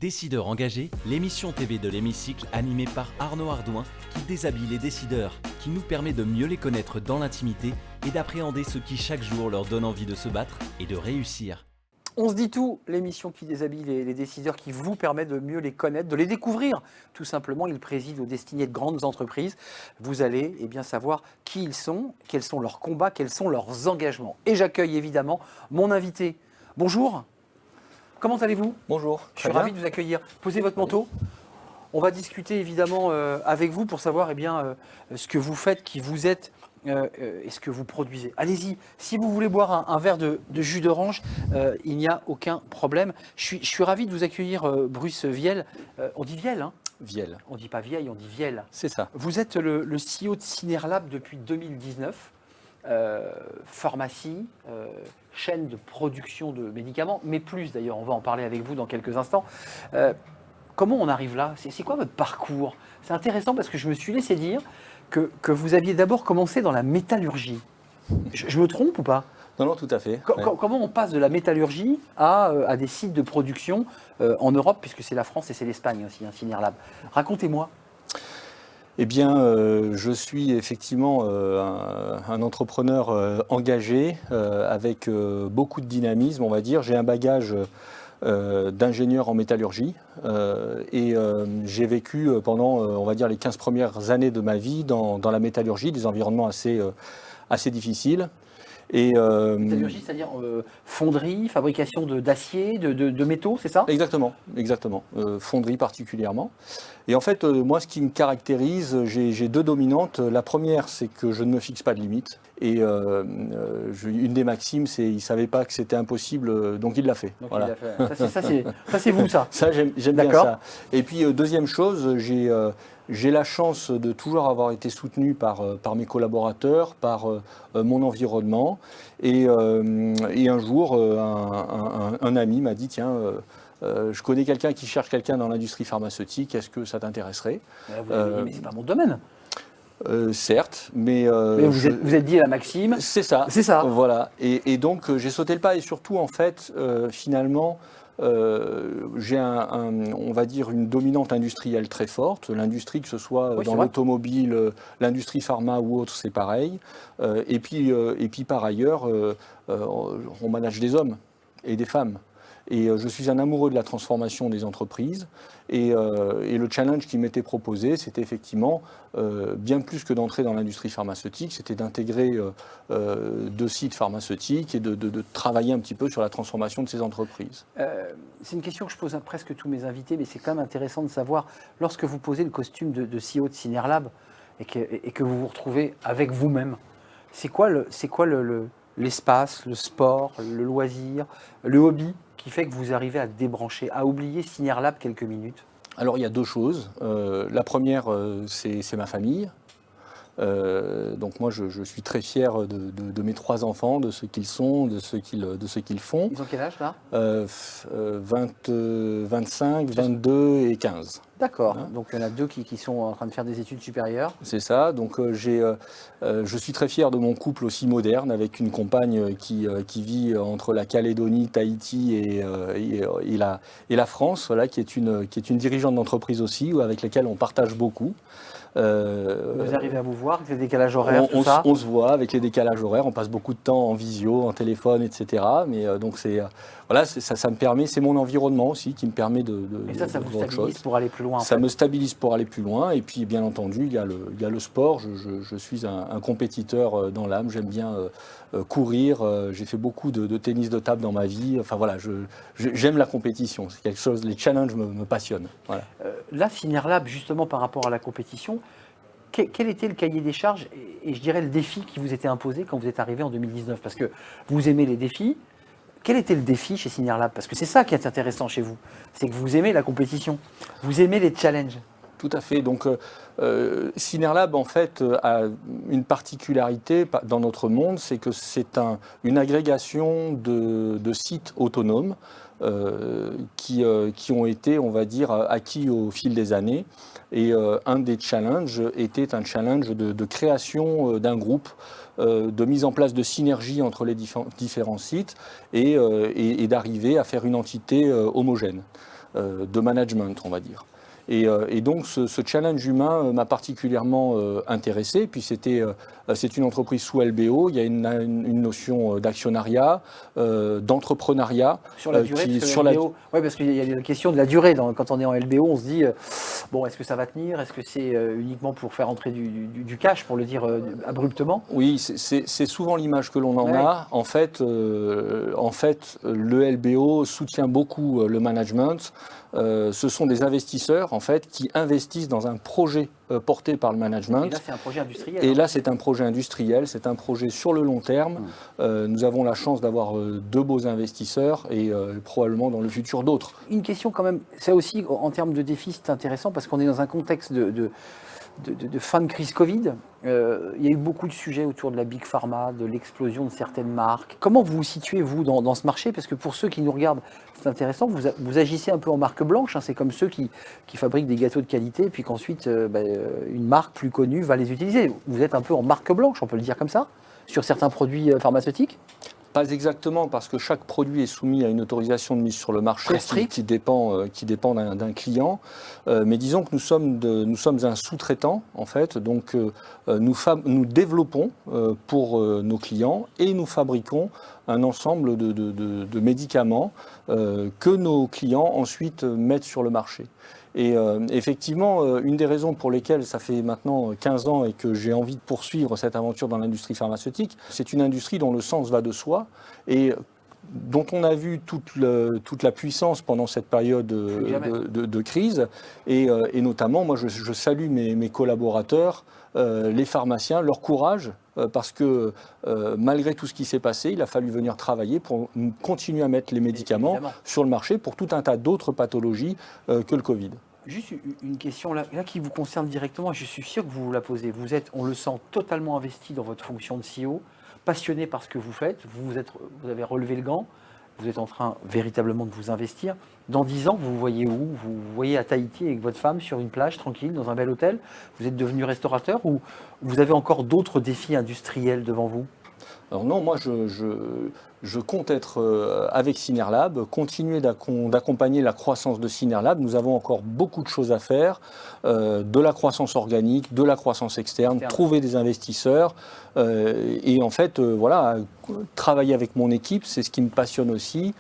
Décideurs engagés, l'émission TV de l'Hémicycle animée par Arnaud Ardouin qui déshabille les décideurs, qui nous permet de mieux les connaître dans l'intimité et d'appréhender ce qui chaque jour leur donne envie de se battre et de réussir. On se dit tout, l'émission qui déshabille les décideurs, qui vous permet de mieux les connaître, de les découvrir. Tout simplement, ils président aux destinées de grandes entreprises. Vous allez bien savoir qui ils sont, quels sont leurs combats, quels sont leurs engagements. Et j'accueille évidemment mon invité. Bonjour, comment allez-vous ? Bonjour. Je suis ravi de vous accueillir. Posez votre manteau. On va discuter évidemment avec vous pour savoir ce que vous faites, qui vous êtes et ce que vous produisez. Allez-y, si vous voulez boire un verre de jus d'orange, il n'y a aucun problème. Je suis ravi de vous accueillir, Bruce Viel. On dit Viel, hein ? Viel. On ne dit pas vieille, on dit Viel. C'est ça. Vous êtes le CEO de Synerlab depuis 2019. Pharmacie, chaîne de production de médicaments, mais plus d'ailleurs, on va en parler avec vous dans quelques instants. Comment on arrive là ? C'est quoi votre parcours ? C'est intéressant parce que je me suis laissé dire que vous aviez d'abord commencé dans la métallurgie. Je me trompe ou pas ? Non, tout à fait. Comment on passe de la métallurgie à des sites de production en Europe, puisque c'est la France et c'est l'Espagne aussi, un Synerlab. Racontez-moi. Eh bien, je suis effectivement un entrepreneur engagé, avec beaucoup de dynamisme, on va dire. J'ai un bagage d'ingénieur en métallurgie et j'ai vécu pendant, on va dire, les 15 premières années de ma vie dans la métallurgie, des environnements assez difficiles. Métallurgie, c'est-à-dire fonderie, fabrication d'acier, de métaux, c'est ça ? Exactement. Fonderie particulièrement. Et en fait, moi, ce qui me caractérise, j'ai deux dominantes. La première, c'est que je ne me fixe pas de limite. Et une des maximes, c'est il ne savait pas que c'était impossible, donc il l'a fait. Donc voilà. il l'a fait. Ça, c'est vous, ça. Ça, j'aime bien ça. Et puis, deuxième chose, j'ai la chance de toujours avoir été soutenu par mes collaborateurs, par mon environnement. Et un jour, un ami m'a dit, tiens, je connais quelqu'un qui cherche quelqu'un dans l'industrie pharmaceutique, est-ce que ça t'intéresserait ? Vous avez dit, mais c'est pas mon domaine. Certes, mais vous êtes dit à la maxime. C'est ça. C'est ça. Voilà. Et donc, j'ai sauté le pas. Et surtout, en fait, finalement, j'ai on va dire une dominante industrielle très forte. L'industrie, que ce soit dans l'automobile, l'industrie pharma ou autre, c'est pareil. Et puis par ailleurs, on manage des hommes et des femmes. Et je suis un amoureux de la transformation des entreprises. Et le challenge qui m'était proposé, c'était effectivement, bien plus que d'entrer dans l'industrie pharmaceutique, c'était d'intégrer 2 sites pharmaceutiques et de travailler un petit peu sur la transformation de ces entreprises. C'est une question que je pose à presque tous mes invités, mais c'est quand même intéressant de savoir, lorsque vous posez le costume de CEO de Synerlab et que vous vous retrouvez avec vous-même, c'est quoi l'espace, le sport, le loisir, le hobby qui fait que vous arrivez à débrancher, à oublier Synerlab quelques minutes ? Alors, il y a 2 choses. La première, c'est ma famille. Donc moi, je suis très fier de mes 3 enfants, de ce qu'ils sont, de ce qu'ils font. Ils ont quel âge là ? 25, 22 et 15. D'accord. Hein ? Donc il y en a 2 qui sont en train de faire des études supérieures. C'est ça. Donc je suis très fier de mon couple aussi moderne, avec une compagne qui vit entre la Calédonie, Tahiti et la France, voilà, qui est une dirigeante d'entreprise aussi, avec laquelle on partage beaucoup. Vous arrivez à vous voir avec les décalages horaires, tout ça ? On se voit avec les décalages horaires, on passe beaucoup de temps en visio, en téléphone, etc. Mais donc ça me permet, c'est mon environnement aussi qui me permet de et ça vous stabilise pour aller plus loin. Ça me stabilise pour aller plus loin. Et puis bien entendu, il y a le sport. Je suis un compétiteur dans l'âme. J'aime bien courir. J'ai fait beaucoup de tennis de table dans ma vie. Enfin voilà, j'aime la compétition. C'est quelque chose. Les challenges me passionnent. Voilà. Là, Synerlab, justement par rapport à la compétition, quel était le cahier des charges et je dirais le défi qui vous était imposé quand vous êtes arrivé en 2019 ? Parce que vous aimez les défis. Quel était le défi chez Synerlab ? Parce que c'est ça qui est intéressant chez vous. C'est que vous aimez la compétition. Vous aimez les challenges. Tout à fait. Donc, Synerlab, en fait, a une particularité dans notre monde, c'est que c'est une agrégation de sites autonomes qui ont été, on va dire, acquis au fil des années. Et un des challenges était un challenge de création d'un groupe, de mise en place de synergie entre les différents sites et d'arriver à faire une entité homogène. de management, on va dire. Et donc ce challenge humain m'a particulièrement intéressé. Puis c'est une entreprise sous LBO, il y a une notion d'actionnariat, d'entrepreneuriat. Sur la durée, parce qu'il y a la question de la durée. Quand on est en LBO, on se dit, bon, est-ce que ça va tenir? Est-ce que c'est uniquement pour faire entrer du cash, pour le dire abruptement? Oui, c'est souvent l'image que l'on en a. En fait, le LBO soutient beaucoup le management. Ce sont des investisseurs en fait qui investissent dans un projet porté par le management. Et là, c'est un projet industriel. Et là, c'est un projet industriel, c'est un projet sur le long terme. Nous avons la chance d'avoir deux beaux investisseurs et probablement dans le futur d'autres. Une question quand même, ça aussi en termes de défis, c'est intéressant parce qu'on est dans un contexte de fin de crise Covid. Il y a eu beaucoup de sujets autour de la Big Pharma, de l'explosion de certaines marques. Comment vous vous situez, vous, dans ce marché? Parce que pour ceux qui nous regardent, c'est intéressant, vous agissez un peu en marque blanche. C'est comme ceux qui fabriquent des gâteaux de qualité et puis qu'ensuite, une marque plus connue va les utiliser. Vous êtes un peu en marque blanche, on peut le dire comme ça, sur certains produits pharmaceutiques? Pas exactement, parce que chaque produit est soumis à une autorisation de mise sur le marché qui dépend d'un client. Mais disons que nous sommes un sous-traitant, en fait. Donc, nous développons pour nos clients et nous fabriquons un ensemble de médicaments que nos clients ensuite mettent sur le marché. Et effectivement, une des raisons pour lesquelles ça fait maintenant 15 ans et que j'ai envie de poursuivre cette aventure dans l'industrie pharmaceutique, c'est une industrie dont le sens va de soi et dont on a vu toute la puissance pendant cette période de crise. Et notamment, moi, je salue mes collaborateurs, les pharmaciens, leur courage, parce que malgré tout ce qui s'est passé, il a fallu venir travailler pour continuer à mettre les médicaments sur le marché pour tout un tas d'autres pathologies que le Covid. Juste une question là qui vous concerne directement, je suis sûr que vous la posez. Vous êtes, on le sent, totalement investi dans votre fonction de CEO, passionné par ce que vous faites, vous avez relevé le gant, vous êtes en train véritablement de vous investir. Dans 10 ans, vous vous voyez où? Vous vous voyez à Tahiti avec votre femme sur une plage, tranquille, dans un bel hôtel? Vous êtes devenu restaurateur ou vous avez encore d'autres défis industriels devant vous? Alors non, moi je compte être avec Synerlab, continuer d'accompagner la croissance de Synerlab. Nous avons encore beaucoup de choses à faire, de la croissance organique, de la croissance externe, trouver des investisseurs et en fait voilà, travailler avec mon équipe, c'est ce qui me passionne aussi.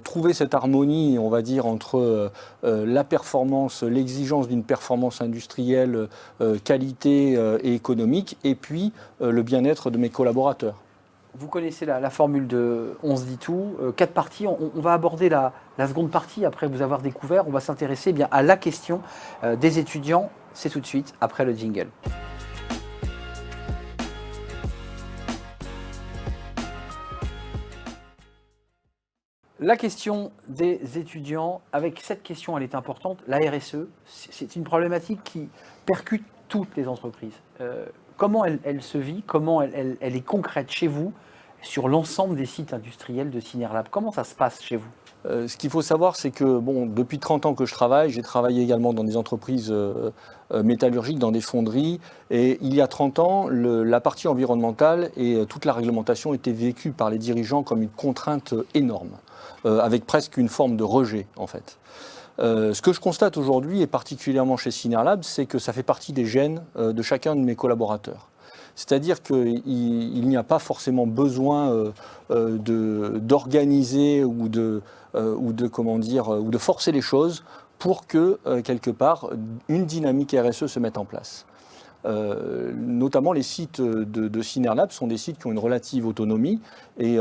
Trouver cette harmonie, on va dire, entre la performance, l'exigence d'une performance industrielle, qualité et économique, et puis le bien-être de mes collaborateurs. Vous connaissez la formule de On se dit tout, 4 parties. On va aborder la seconde partie après vous avoir découvert. On va s'intéresser bien à la question des étudiants. C'est tout de suite après le jingle. La question des étudiants, avec cette question, elle est importante. La RSE, c'est une problématique qui percute toutes les entreprises. Comment elle se vit? Comment elle est concrète chez vous sur l'ensemble des sites industriels de Synerlab? Comment ça se passe chez vous? Ce qu'il faut savoir, c'est que depuis 30 ans que je travaille, j'ai travaillé également dans des entreprises métallurgiques, dans des fonderies. Et il y a 30 ans, la partie environnementale et toute la réglementation étaient vécues par les dirigeants comme une contrainte énorme, avec presque une forme de rejet en fait. Ce que je constate aujourd'hui, et particulièrement chez Synerlab, c'est que ça fait partie des gènes de chacun de mes collaborateurs. C'est-à-dire qu'il n'y a pas forcément besoin d'organiser ou de forcer les choses pour que, quelque part, une dynamique RSE se mette en place. Notamment les sites de Synerlab sont des sites qui ont une relative autonomie et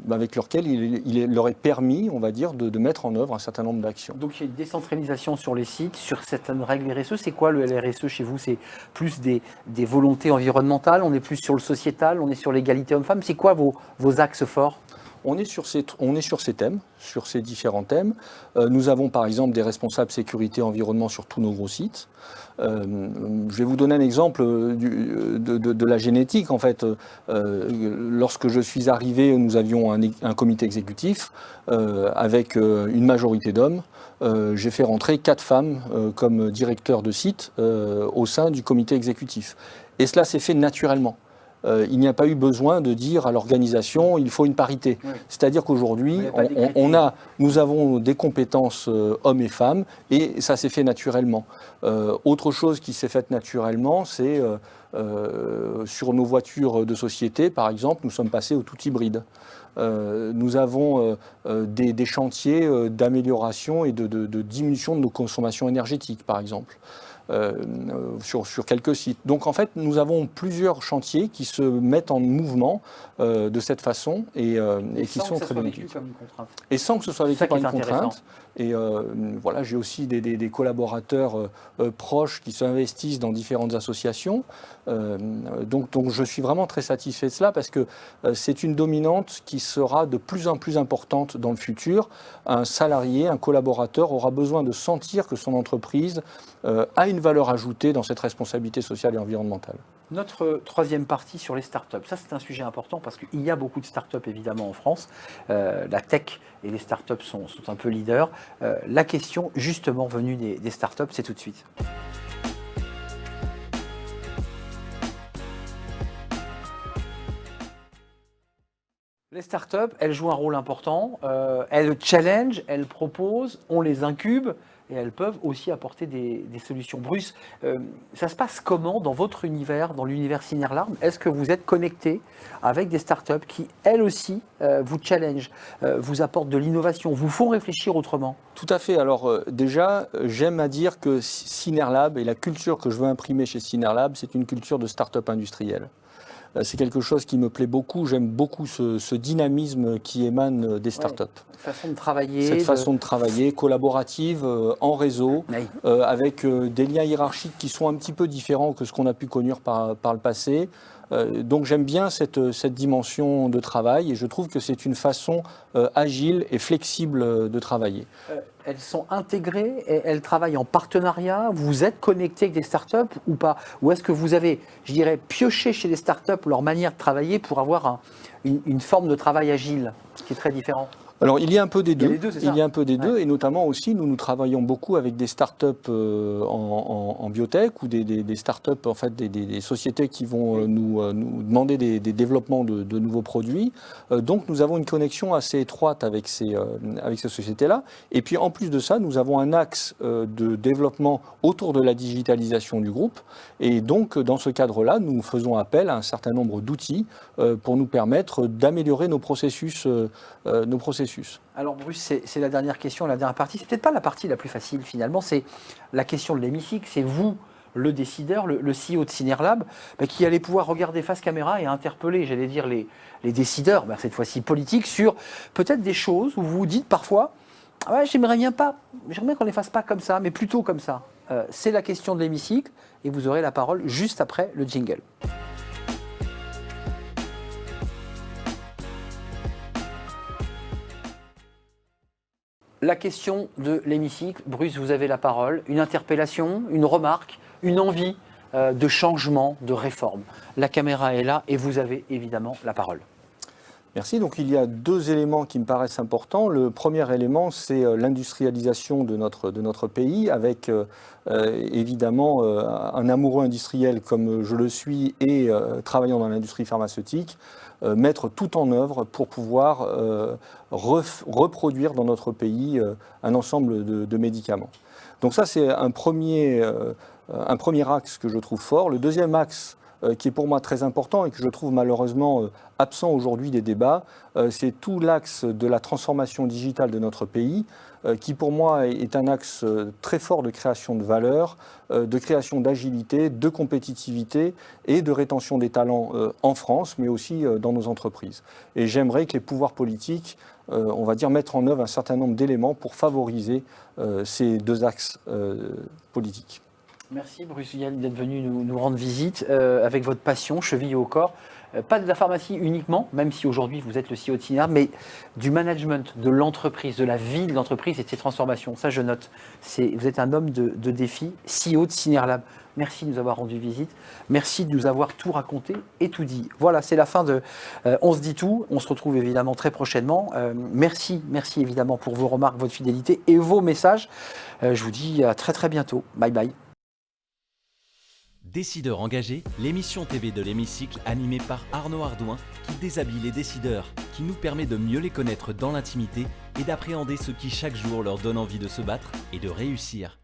avec lesquels il leur est permis, on va dire, de mettre en œuvre un certain nombre d'actions. Donc il y a une décentralisation sur les sites, sur certaines règles RSE. C'est quoi le RSE chez vous? C'est plus des volontés environnementales, on est plus sur le sociétal, on est sur l'égalité homme-femme. C'est quoi vos axes forts? On est sur ces thèmes, sur ces différents thèmes. Nous avons par exemple des responsables sécurité environnement sur tous nos gros sites. Je vais vous donner un exemple de la génétique. En fait, lorsque je suis arrivé, nous avions un comité exécutif avec une majorité d'hommes. J'ai fait rentrer 4 femmes comme directeurs de site au sein du comité exécutif. Et cela s'est fait naturellement. il n'y a pas eu besoin de dire à l'organisation il faut une parité. Oui. C'est-à-dire qu'aujourd'hui, nous avons des compétences hommes et femmes et ça s'est fait naturellement. Autre chose qui s'est faite naturellement, c'est sur nos voitures de société, par exemple, nous sommes passés au tout hybride. Nous avons des chantiers d'amélioration et de diminution de nos consommations énergétiques, par exemple. Sur quelques sites. Donc en fait, nous avons plusieurs chantiers qui se mettent en mouvement de cette façon et qui sont très bénéfiques. Et sans que ce soit vécu comme une contrainte. Et voilà, j'ai aussi des collaborateurs proches qui s'investissent dans différentes associations. Donc je suis vraiment très satisfait de cela parce que c'est une dominante qui sera de plus en plus importante dans le futur. Un salarié, un collaborateur aura besoin de sentir que son entreprise a une valeur ajoutée dans cette responsabilité sociale et environnementale. Notre troisième partie sur les startups, ça c'est un sujet important parce qu'il y a beaucoup de startups évidemment en France. La tech et les startups sont un peu leaders. La question justement venue des startups, c'est tout de suite. Les startups, elles jouent un rôle important. Elles challenge, elles proposent, on les incube. Et elles peuvent aussi apporter des solutions. Bruce, ça se passe comment dans votre univers, dans l'univers Synerlab? Est-ce que vous êtes connecté avec des startups qui, elles aussi, vous challengent, vous apportent de l'innovation, vous font réfléchir autrement? Tout à fait. Alors déjà, j'aime à dire que Synerlab et la culture que je veux imprimer chez Synerlab, c'est une culture de start-up industrielle. C'est quelque chose qui me plaît beaucoup. J'aime beaucoup ce dynamisme qui émane des startups. Façon de travailler. Cette façon de travailler, collaborative, en réseau, avec des liens hiérarchiques qui sont un petit peu différents que ce qu'on a pu connaître par le passé. Donc j'aime bien cette dimension de travail et je trouve que c'est une façon agile et flexible de travailler. Elles sont intégrées, et elles travaillent en partenariat. Vous êtes connecté avec des startups ou pas? Ou est-ce que vous avez, je dirais, pioché chez les startups leur manière de travailler pour avoir une forme de travail agile qui est très différente? Alors, il y a un peu des deux. Il y a un peu des deux, et notamment aussi, nous travaillons beaucoup avec des startups en biotech ou des startups, en fait, des sociétés qui vont nous demander des développements de nouveaux produits. Donc, nous avons une connexion assez étroite avec ces sociétés-là. Et puis, en plus de ça, nous avons un axe de développement autour de la digitalisation du groupe. Et donc, dans ce cadre-là, nous faisons appel à un certain nombre d'outils pour nous permettre d'améliorer nos processus. Alors Bruce, c'est la dernière question, la dernière partie. C'est peut-être pas la partie la plus facile finalement, c'est la question de l'hémicycle. C'est vous, le décideur, le CEO de Synerlab, qui allez pouvoir regarder face caméra et interpeller, j'allais dire, les décideurs, cette fois-ci politiques, sur peut-être des choses où vous vous dites parfois j'aimerais bien qu'on les fasse pas comme ça, mais plutôt comme ça. C'est la question de l'hémicycle et vous aurez la parole juste après le jingle. La question de l'hémicycle, Bruce, vous avez la parole. Une interpellation, une remarque, une envie de changement, de réforme. La caméra est là et vous avez évidemment la parole. Merci. Donc il y a deux éléments qui me paraissent importants. Le premier élément, c'est l'industrialisation de notre pays, avec évidemment un amoureux industriel comme je le suis et travaillant dans l'industrie pharmaceutique, mettre tout en œuvre pour pouvoir reproduire dans notre pays un ensemble de médicaments. Donc ça, c'est un premier axe que je trouve fort. Le deuxième axe, qui est pour moi très important et que je trouve malheureusement absent aujourd'hui des débats, c'est tout l'axe de la transformation digitale de notre pays, qui pour moi est un axe très fort de création de valeur, de création d'agilité, de compétitivité et de rétention des talents en France, mais aussi dans nos entreprises. Et j'aimerais que les pouvoirs politiques, on va dire, mettent en œuvre un certain nombre d'éléments pour favoriser ces deux axes politiques. Merci Bruce Vielle d'être venu nous rendre visite avec votre passion, cheville au corps. Pas de la pharmacie uniquement, même si aujourd'hui vous êtes le CEO de Synerlab, mais du management de l'entreprise, de la vie de l'entreprise et de ses transformations. Ça, je note. Vous êtes un homme de défi, CEO de Synerlab. Merci de nous avoir rendu visite. Merci de nous avoir tout raconté et tout dit. Voilà, c'est la fin de On se dit tout. On se retrouve évidemment très prochainement. Merci évidemment pour vos remarques, votre fidélité et vos messages. Je vous dis à très bientôt. Bye bye. Décideurs engagés, l'émission TV de l'Hémicycle animée par Arnaud Ardouin qui déshabille les décideurs, qui nous permet de mieux les connaître dans l'intimité et d'appréhender ce qui chaque jour leur donne envie de se battre et de réussir.